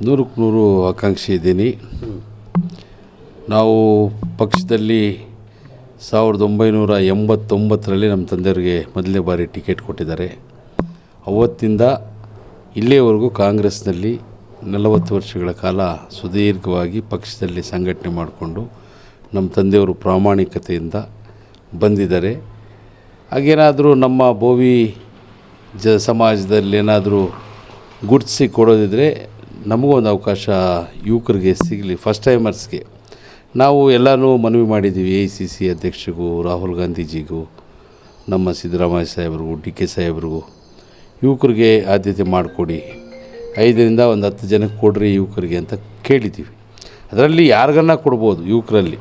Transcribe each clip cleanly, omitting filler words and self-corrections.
ನೂರಕ್ಕೆ ನೂರು ಆಕಾಂಕ್ಷಿ ಇದ್ದೀನಿ. ನಾವು ಪಕ್ಷದಲ್ಲಿ 1989ರಲ್ಲಿ ನಮ್ಮ ತಂದೆಯವರಿಗೆ ಮೊದಲನೇ ಬಾರಿ ಟಿಕೆಟ್ ಕೊಟ್ಟಿದ್ದಾರೆ. ಅವತ್ತಿಂದ ಇಲ್ಲಿಯವರೆಗೂ ಕಾಂಗ್ರೆಸ್ನಲ್ಲಿ 40 ವರ್ಷಗಳ ಕಾಲ ಸುದೀರ್ಘವಾಗಿ ಪಕ್ಷದಲ್ಲಿ ಸಂಘಟನೆ ಮಾಡಿಕೊಂಡು ನಮ್ಮ ತಂದೆಯವರು ಪ್ರಾಮಾಣಿಕತೆಯಿಂದ ಬಂದಿದ್ದಾರೆ. ಹಾಗೇನಾದರೂ ನಮ್ಮ ಬೋವಿ ಸಮಾಜದಲ್ಲಿ ಏನಾದರೂ ಗುರ್ತಿಸಿ ಕೊಡೋದಿದ್ದರೆ ನಮಗೂ ಒಂದು ಅವಕಾಶ ಯುವಕರಿಗೆ ಸಿಗಲಿ, ಫಸ್ಟ್ ಟೈಮರ್ಸ್ಗೆ. ನಾವು ಎಲ್ಲನೂ ಮನವಿ ಮಾಡಿದ್ದೀವಿ, AICC ಅಧ್ಯಕ್ಷರಿಗೂ, ರಾಹುಲ್ ಗಾಂಧೀಜಿಗೂ, ನಮ್ಮ ಸಿದ್ದರಾಮಯ್ಯ ಸಾಹೇಬ್ರಿಗೂ, DK ಸಾಹೇಬ್ರಿಗೂ, ಯುವಕರಿಗೆ ಆದ್ಯತೆ ಮಾಡಿಕೊಡಿ, 5ರಿಂದ 10 ಜನಕ್ಕೆ ಕೊಡ್ರಿ ಯುವಕರಿಗೆ ಅಂತ ಕೇಳಿದ್ದೀವಿ. ಅದರಲ್ಲಿ ಯಾರಿಗನ್ನ ಕೊಡ್ಬೋದು. ಯುವಕರಲ್ಲಿ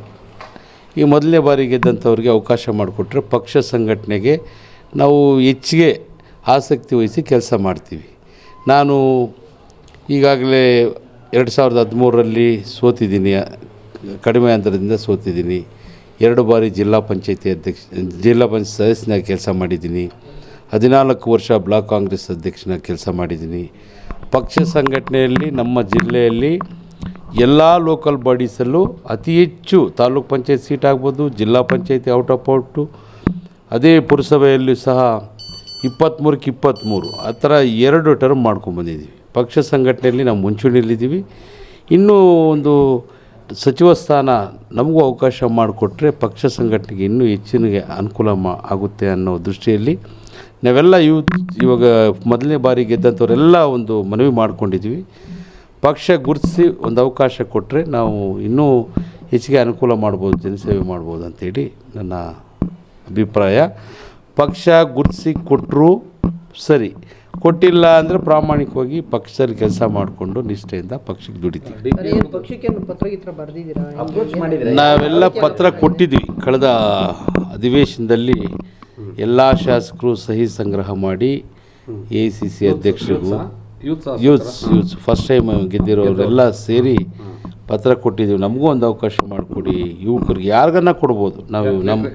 ಈ ಮೊದಲನೇ ಬಾರಿ ಗೆದ್ದಂಥವ್ರಿಗೆ ಅವಕಾಶ ಮಾಡಿಕೊಟ್ರೆ ಪಕ್ಷ ಸಂಘಟನೆಗೆ ನಾವು ಹೆಚ್ಚಿಗೆ ಆಸಕ್ತಿ ವಹಿಸಿ ಕೆಲಸ ಮಾಡ್ತೀವಿ. ನಾನು ಈಗಾಗಲೇ 2013ರಲ್ಲಿ ಸೋತಿದ್ದೀನಿ, ಕಡಿಮೆ ಅಂತರದಿಂದ ಸೋತಿದ್ದೀನಿ. 2 ಬಾರಿ ಜಿಲ್ಲಾ ಪಂಚಾಯತ್ ಸದಸ್ಯನಾಗಿ ಕೆಲಸ ಮಾಡಿದ್ದೀನಿ. 14 ವರ್ಷ ಬ್ಲಾಕ್ ಕಾಂಗ್ರೆಸ್ ಅಧ್ಯಕ್ಷನಾಗಿ ಕೆಲಸ ಮಾಡಿದ್ದೀನಿ. ಪಕ್ಷ ಸಂಘಟನೆಯಲ್ಲಿ ನಮ್ಮ ಜಿಲ್ಲೆಯಲ್ಲಿ ಎಲ್ಲ ಲೋಕಲ್ ಬಾಡೀಸಲ್ಲೂ ಅತಿ ಹೆಚ್ಚು ತಾಲೂಕ್ ಪಂಚಾಯತ್ ಸೀಟ್ ಆಗ್ಬೋದು, ಜಿಲ್ಲಾ ಪಂಚಾಯತಿ ಔಟ್ ಅದೇ ಪುರಸಭೆಯಲ್ಲೂ ಸಹ 23ಕ್ಕೆ 23 ಆ ಥರ 2 ಟರ್ಮ್ ಮಾಡ್ಕೊಂಡ್ಬಂದಿದ್ದೀವಿ. ಪಕ್ಷ ಸಂಘಟನೆಯಲ್ಲಿ ನಾವು ಮುಂಚೂಣಿಯಲ್ಲಿದ್ದೀವಿ. ಇನ್ನೂ ಒಂದು ಸಚಿವ ಸ್ಥಾನ ನಮಗೂ ಅವಕಾಶ ಮಾಡಿಕೊಟ್ರೆ ಪಕ್ಷ ಸಂಘಟನೆಗೆ ಇನ್ನೂ ಹೆಚ್ಚಿನ ಅನುಕೂಲ ಆಗುತ್ತೆ ಅನ್ನೋ ದೃಷ್ಟಿಯಲ್ಲಿ ನಾವೆಲ್ಲ ಇವಾಗ ಮೊದಲನೇ ಬಾರಿ ಗೆದ್ದಂಥವರೆಲ್ಲ ಒಂದು ಮನವಿ ಮಾಡ್ಕೊಂಡಿದ್ದೀವಿ. ಪಕ್ಷ ಗುರುತಿಸಿ ಒಂದು ಅವಕಾಶ ಕೊಟ್ಟರೆ ನಾವು ಇನ್ನೂ ಹೆಚ್ಚಿಗೆ ಅನುಕೂಲ ಮಾಡ್ಬೋದು, ಜನಸೇವೆ ಮಾಡ್ಬೋದು ಅಂಥೇಳಿ ನನ್ನ ಅಭಿಪ್ರಾಯ. ಪಕ್ಷ ಗುರುತಿಸಿ ಕೊಟ್ಟರು ಸರಿ, ಕೊಟ್ಟಿಲ್ಲ ಅಂದರೆ ಪ್ರಾಮಾಣಿಕವಾಗಿ ಪಕ್ಷದಲ್ಲಿ ಕೆಲಸ ಮಾಡಿಕೊಂಡು ನಿಷ್ಠೆಯಿಂದ ಪಕ್ಷಕ್ಕೆ ದುಡಿತೀವಿ. ನಾವೆಲ್ಲ ಪತ್ರ ಕೊಟ್ಟಿದ್ದೀವಿ. ಕಳೆದ ಅಧಿವೇಶನದಲ್ಲಿ ಎಲ್ಲ ಶಾಸಕರು ಸಹಿ ಸಂಗ್ರಹ ಮಾಡಿ AICC ಅಧ್ಯಕ್ಷರಿಗೂ, ಯೂತ್ಸ್ ಫಸ್ಟ್ ಟೈಮ್ ಗೆದ್ದಿರೋರೆಲ್ಲ ಸೇರಿ ಪತ್ರ ಕೊಟ್ಟಿದ್ದೀವಿ. ನಮಗೂ ಒಂದು ಅವಕಾಶ ಮಾಡಿಕೊಡಿ, ಯುವಕರಿಗೆ ಯಾರಿಗನ್ನ ಕೊಡ್ಬೋದು. ನಾವು ನಮ್ಮ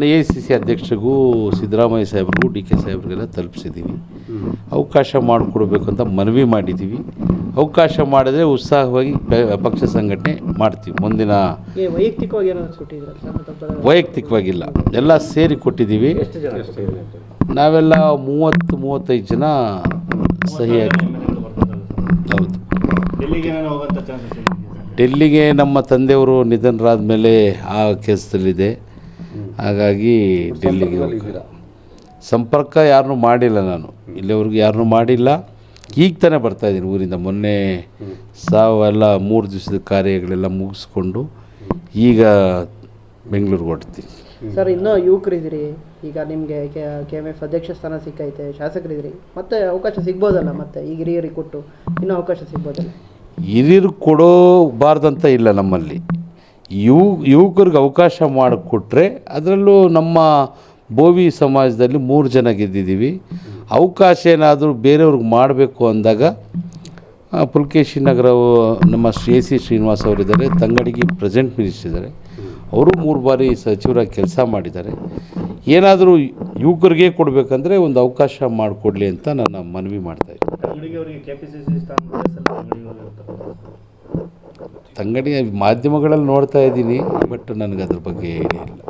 AICC ಅಧ್ಯಕ್ಷರಿಗೂ, ಸಿದ್ದರಾಮಯ್ಯ ಸಾಹೇಬ್ರಿಗೂ, DK ಸಾಹೇಬ್ರಿಗೆಲ್ಲ ತಲುಪಿಸಿದ್ದೀವಿ. ಅವಕಾಶ ಮಾಡಿಕೊಡ್ಬೇಕು ಅಂತ ಮನವಿ ಮಾಡಿದ್ದೀವಿ. ಅವಕಾಶ ಮಾಡಿದ್ರೆ ಉತ್ಸಾಹವಾಗಿ ಪಕ್ಷ ಸಂಘಟನೆ ಮಾಡ್ತೀವಿ. ಮುಂದಿನ ವೈಯಕ್ತಿಕವಾಗಿಲ್ಲ, ಎಲ್ಲ ಸೇರಿ ಕೊಟ್ಟಿದ್ದೀವಿ. ನಾವೆಲ್ಲ 30-35 ಜನ ಸಹಿ ಹಾಕಿ. ಹೌದು, ಡೆಲ್ಲಿಗೆ ನಮ್ಮ ತಂದೆಯವರು ನಿಧನರಾದ ಮೇಲೆ ಆ ಕೆಲಸದಲ್ಲಿದೆ. ಹಾಗಾಗಿ ಡೆಲ್ಲಿಗೆ ಸಂಪರ್ಕ ಯಾರನ್ನೂ ಮಾಡಿಲ್ಲ. ನಾನು ಇಲ್ಲಿವರೆಗೂ ಯಾರನ್ನೂ ಮಾಡಿಲ್ಲ. ಈಗ ತಾನೇ ಬರ್ತಾಯಿದ್ದೀನಿ ಊರಿಂದ. ಮೊನ್ನೆ ಎಲ್ಲ 3 ದಿವಸದ ಕಾರ್ಯಗಳೆಲ್ಲ ಮುಗಿಸ್ಕೊಂಡು ಈಗ ಬೆಂಗಳೂರಿಗೆ ಹೊರಡ್ತೀನಿ. ಸರ್, ಇನ್ನೂ ಯುವಕರಿದ್ದೀರಿ, ಈಗ ನಿಮಗೆ KMF ಅಧ್ಯಕ್ಷ ಸ್ಥಾನ ಸಿಕ್ಕೈತೆ, ಶಾಸಕರಿದ್ದೀರಿ, ಮತ್ತೆ ಅವಕಾಶ ಸಿಗ್ಬೋದಲ್ಲ? ಮತ್ತೆ ಈಗ ಹಿರಿಯರಿಗೆ ಕೊಟ್ಟು ಇನ್ನೂ ಅವಕಾಶ ಸಿಗ್ಬೋದಲ್ಲ? ಹಿರಿಯರು ಕೊಡೋಬಾರ್ದಂತ ಇಲ್ಲ. ನಮ್ಮಲ್ಲಿ ಯುವಕರಿಗೆ ಅವಕಾಶ ಮಾಡಿಕೊಟ್ರೆ, ಅದರಲ್ಲೂ ನಮ್ಮ ಬೋವಿ ಸಮಾಜದಲ್ಲಿ 3 ಜನ ಗೆದ್ದಿದ್ದೀವಿ. ಅವಕಾಶ ಏನಾದರೂ ಬೇರೆಯವ್ರಿಗೆ ಮಾಡಬೇಕು ಅಂದಾಗ ಪುಲಕೇಶಿ ನಗರ ನಮ್ಮ AC ಶ್ರೀನಿವಾಸ್ ಅವರಿದ್ದಾರೆ, ತಂಗಡಿಗೆ ಪ್ರೆಸೆಂಟ್ ಮಿನಿಸ್ಟರ್ ಇದ್ದಾರೆ, ಅವರು 3 ಬಾರಿ ಸಚಿವರಾಗಿ ಕೆಲಸ ಮಾಡಿದ್ದಾರೆ. ಏನಾದರೂ ಯುವಕರಿಗೆ ಕೊಡಬೇಕಂದ್ರೆ ಒಂದು ಅವಕಾಶ ಮಾಡಿಕೊಡ್ಲಿ ಅಂತ ನಾನು ಮನವಿ ಮಾಡ್ತಾಯಿದ್ದೀನಿ. ತಂಗಡಿ ಮಾಧ್ಯಮಗಳಲ್ಲಿ ನೋಡ್ತಾ ಇದ್ದೀನಿ, ಬಟ್ ನನಗೆ ಅದ್ರ ಬಗ್ಗೆ ಐಡಿಯಾ ಇಲ್ಲ.